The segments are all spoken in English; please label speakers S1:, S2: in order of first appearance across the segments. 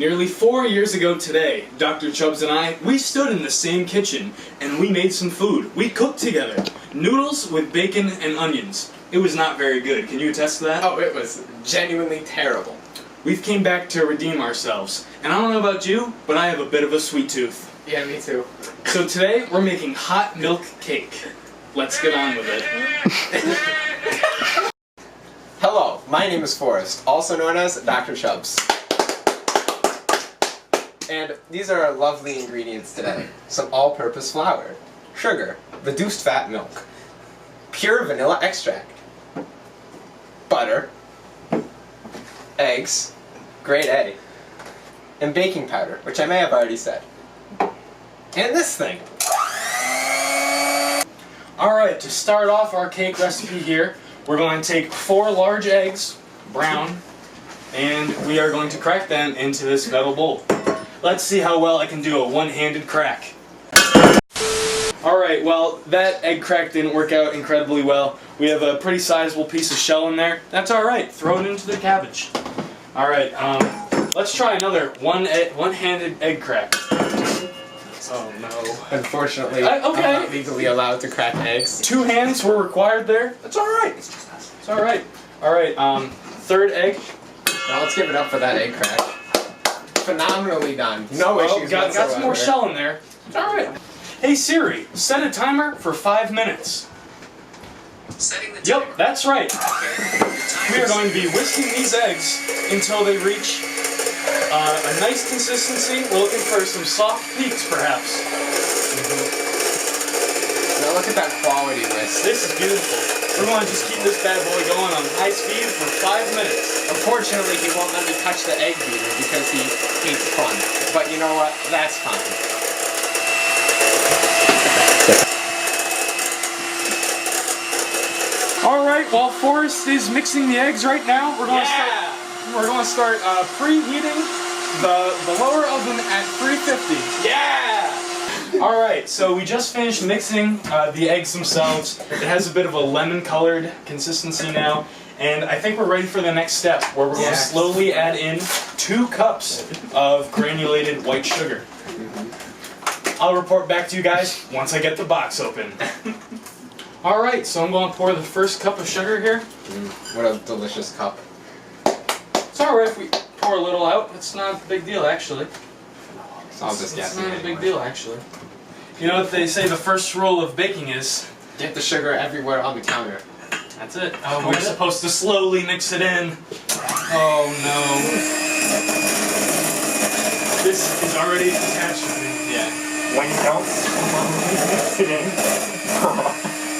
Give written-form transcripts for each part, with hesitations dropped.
S1: Nearly 4 years ago today, Dr.Chubz and I, we stood in the same kitchen and we made some food. We cooked together. Noodles with bacon and onions. It was not very good. Can you attest to that?
S2: Oh, it was genuinely terrible.
S1: We've came back to redeem ourselves. And I don't know about you, but I have a bit of a sweet tooth.
S2: Yeah, me too.
S1: So today, we're making hot milk cake. Let's get on with it.
S2: Hello, my name is Forrest, also known as DrChubz. And these are our lovely ingredients today. Some all-purpose flour, sugar, reduced fat milk, pure vanilla extract, butter, eggs, grade A, and baking powder, which I may have already said. And this thing.
S1: Alright, to start off our cake recipe here, we're going to take 4 large eggs, brown, and we are going to crack them into this metal bowl. Let's see how well I can do a one-handed crack. Alright, well, that egg crack didn't work out incredibly well. We have a pretty sizable piece of shell in there. That's alright, throw it into the cabbage. Alright, let's try another one-handed egg crack. Oh no.
S2: Unfortunately, I'm not legally allowed to crack eggs. 2
S1: hands were required there. That's alright. It's alright. Alright, 3rd egg.
S2: Now let's give it up for that egg crack. Phenomenally done. No issues
S1: got
S2: whatsoever.
S1: some more shell in there. It's alright. Hey Siri, set a timer for 5 minutes.
S3: Setting the timer.
S1: Yep, that's right. We are going to be whisking these eggs until they reach a nice consistency. We're looking for some soft peaks, perhaps.
S2: Now look at that quality whisk.
S1: This is beautiful. We're going to just keep this bad boy going on high speed for 5 minutes.
S2: Unfortunately, he won't let me touch the egg beater because he hates fun. But you know what? That's fine.
S1: Alright, while Forrest is mixing the eggs right now, we're going to start preheating the lower oven at 350.
S2: Yeah!
S1: Alright, so we just finished mixing the eggs themselves. It has a bit of a lemon-colored consistency now. And I think we're ready for the next step, where we're going to slowly add in 2 cups of granulated white sugar. I'll report back to you guys once I get the box open. Alright, so I'm going to pour the first cup of sugar here.
S2: What a delicious cup.
S1: It's alright if we pour a little out. It's not a big deal, actually.
S2: I'll just guess.
S1: It's not a big deal, actually. You know what they say the first rule of baking is?
S2: Get the sugar everywhere on the counter.
S1: That's it. Oh, we're supposed to slowly mix it in. Oh no. This is already a catastrophe.
S2: Yeah.
S4: When you don't slowly mix it in.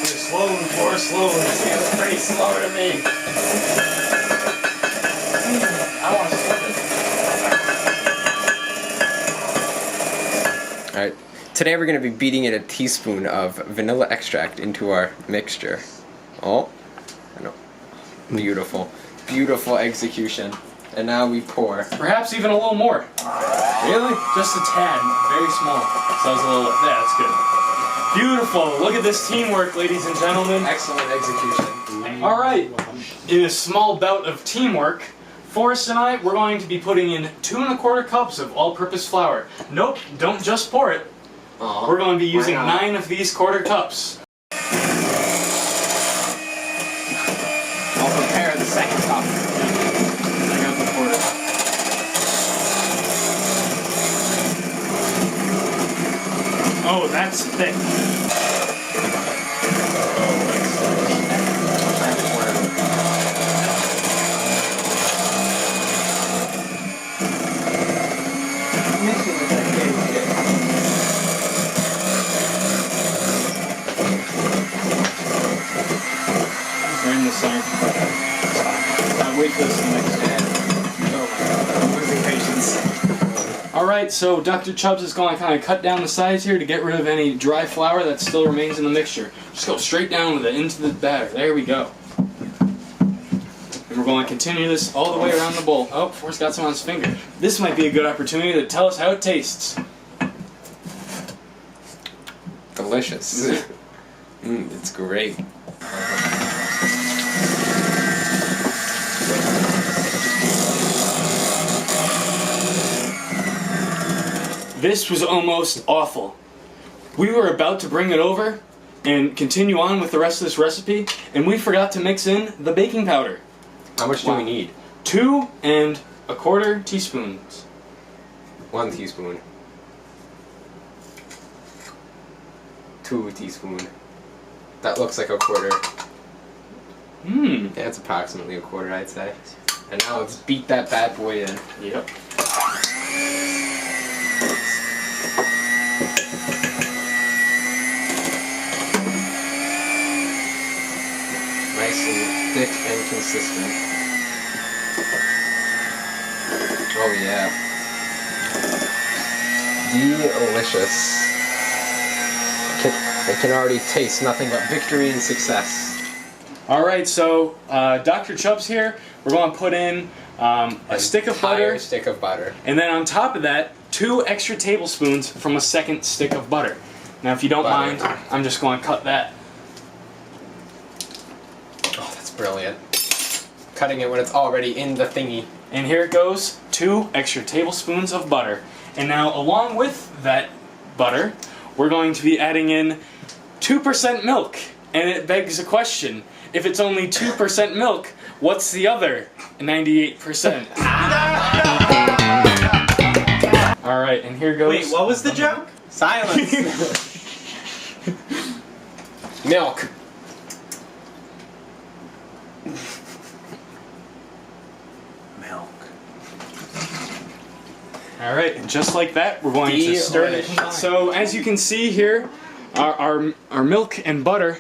S1: Slowly, pour slowly.
S2: It feels pretty slow to me.
S1: I want to sip it.
S2: Alright, today we're going to be beating in a teaspoon of vanilla extract into our mixture. Oh, I know. Beautiful. Beautiful execution. And now we pour.
S1: Perhaps even a little more. Really? Just a tad. Very small. So it's a little, yeah, that's good. Beautiful. Look at this teamwork, ladies and gentlemen.
S2: Excellent execution.
S1: Alright, in a small bout of teamwork, Forrest and I, we're going to be putting in 2 1/4 cups of all-purpose flour. Nope, don't just pour it. We're going to be using 9 of these 1/4 cups.
S2: I'll prepare the second cup.
S1: I got the quarter. Oh, that's thick. Right in the center. Wait for this to mix.
S2: Oh my god, I'm losing patience.
S1: Alright, so Dr.Chubz is going to kind of cut down the sides here to get rid of any dry flour that still remains in the mixture. Just go straight down with it into the batter. There we go. And we're going to continue this all the way around the bowl. Oh, Forrest got some on his finger. This might be a good opportunity to tell us how it tastes.
S2: Delicious. It's great.
S1: This was almost awful. We were about to bring it over and continue on with the rest of this recipe, and we forgot to mix in the baking powder.
S2: How much do we need?
S1: 2 1/4 teaspoons.
S2: 1 teaspoon. 2 teaspoon. That looks like a quarter. Yeah, it's approximately a quarter, I'd say. And now let's beat that bad boy in.
S1: Yep.
S2: Nice and thick and consistent. Oh yeah. Delicious. I can already taste nothing but victory and success.
S1: Alright, so DrChubz here. We're going to put in a stick of butter.
S2: Stick of butter.
S1: And then on top of that, 2 extra tablespoons from a second stick of butter. Now if you don't mind, I'm just going to cut that.
S2: Oh, that's brilliant. Cutting it when it's already in the thingy.
S1: And here it goes, 2 extra tablespoons of butter. And now along with that butter, we're going to be adding in 2% milk. And it begs a question. If it's only 2% milk, what's the other 98%? Alright, and here goes...
S4: Wait, what was the joke?
S2: Silence! Milk.
S4: Milk.
S1: Alright, and just like that, we're going to stir it. So, as you can see here, our milk and butter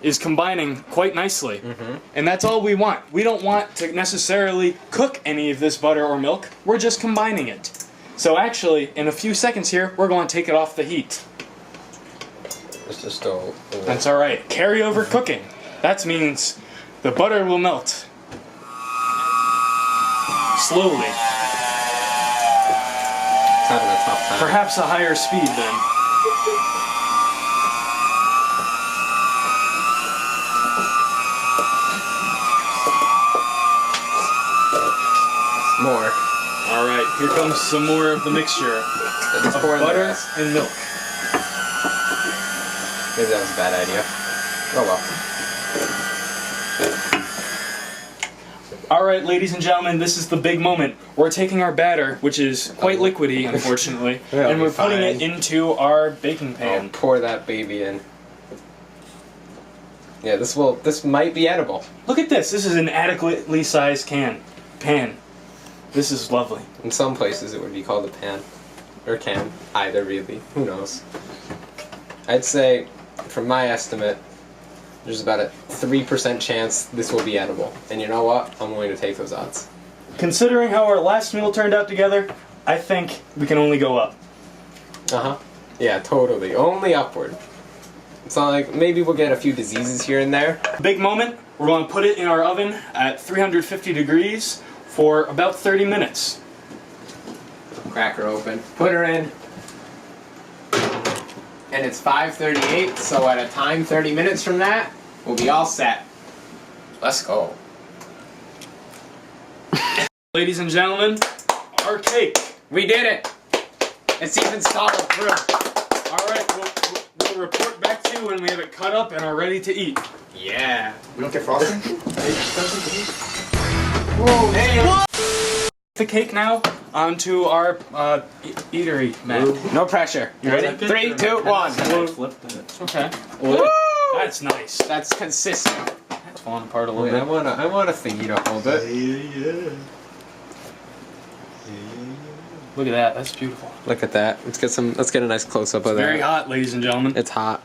S1: is combining quite nicely. And that's all we want. We don't want to necessarily cook any of this butter or milk, we're just combining it. So actually, in a few seconds here, we're going to take it off the heat.
S2: It's just a...
S1: That's alright. Carry over cooking. That means the butter will melt. Slowly.
S2: It's having a tough time.
S1: Perhaps a higher speed then.
S2: More.
S1: Alright, here comes some more of the mixture
S2: Just
S1: of
S2: pour in the
S1: butter
S2: rest.
S1: and milk.
S2: Maybe that was a bad idea. Oh well.
S1: Alright, ladies and gentlemen, this is the big moment. We're taking our batter, which is quite liquidy, unfortunately,
S2: That'll
S1: and we're
S2: be
S1: putting
S2: fine.
S1: it into our baking pan.
S2: Pour that baby in. Yeah, this might be edible.
S1: Look at this. This is an adequately sized pan. This is lovely.
S2: In some places it would be called a pan. Or can. Either, really. Who knows? I'd say, from my estimate, there's about a 3% chance this will be edible. And you know what? I'm willing to take those odds.
S1: Considering how our last meal turned out together, I think we can only go up.
S2: Uh-huh. Yeah, totally. Only upward. It's not like, maybe we'll get a few diseases here and there.
S1: Big moment. We're going to put it in our oven at 350 degrees for about 30 minutes.
S2: Crack her open. Put her in. And it's 5:38, so at a time 30 minutes from that, we'll be all set. Let's go.
S1: Ladies and gentlemen, our cake.
S2: We did it! It's even solid through.
S1: Alright, we'll report back to you when we have it cut up and are ready to eat.
S2: Yeah.
S4: We don't get frosting?
S2: Whoa, hey!
S1: The cake now onto our eatery mat.
S2: No pressure.
S1: You ready?
S2: 3, 2, 1.
S1: Okay.
S2: Woo!
S1: That's nice.
S2: That's consistent.
S1: It's falling apart a little
S2: Wait,
S1: bit.
S2: I want a thingy to hold it.
S1: Look at that. That's beautiful.
S2: Look at that. Let's get a nice close up of that.
S1: Very hot, ladies and gentlemen.
S2: It's hot.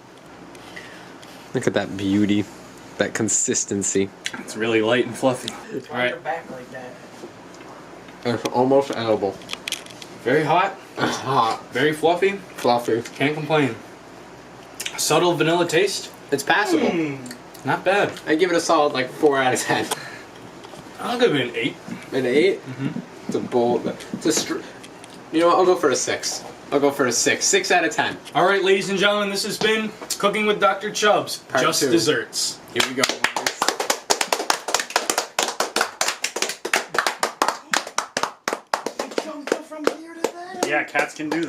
S2: Look at that beauty. That consistency.
S1: It's really light and fluffy. All right.
S4: Back like that.
S2: It's almost edible.
S1: Very hot.
S2: It's hot.
S1: Very fluffy.
S2: Fluffy.
S1: Can't complain. Subtle vanilla taste.
S2: It's passable.
S1: Not bad.
S2: I give it a solid like 4 out of 10.
S1: I'll give it an 8.
S2: An 8? It's a bold. You know what? I'll go for a 6. I'll go for a 6. 6 out of 10.
S1: All right, ladies and gentlemen, this has been Cooking with DrChubz.
S2: Part
S1: Just
S2: 2.
S1: desserts.
S2: Here we go.
S4: From here to there.
S1: Yeah, cats can do that.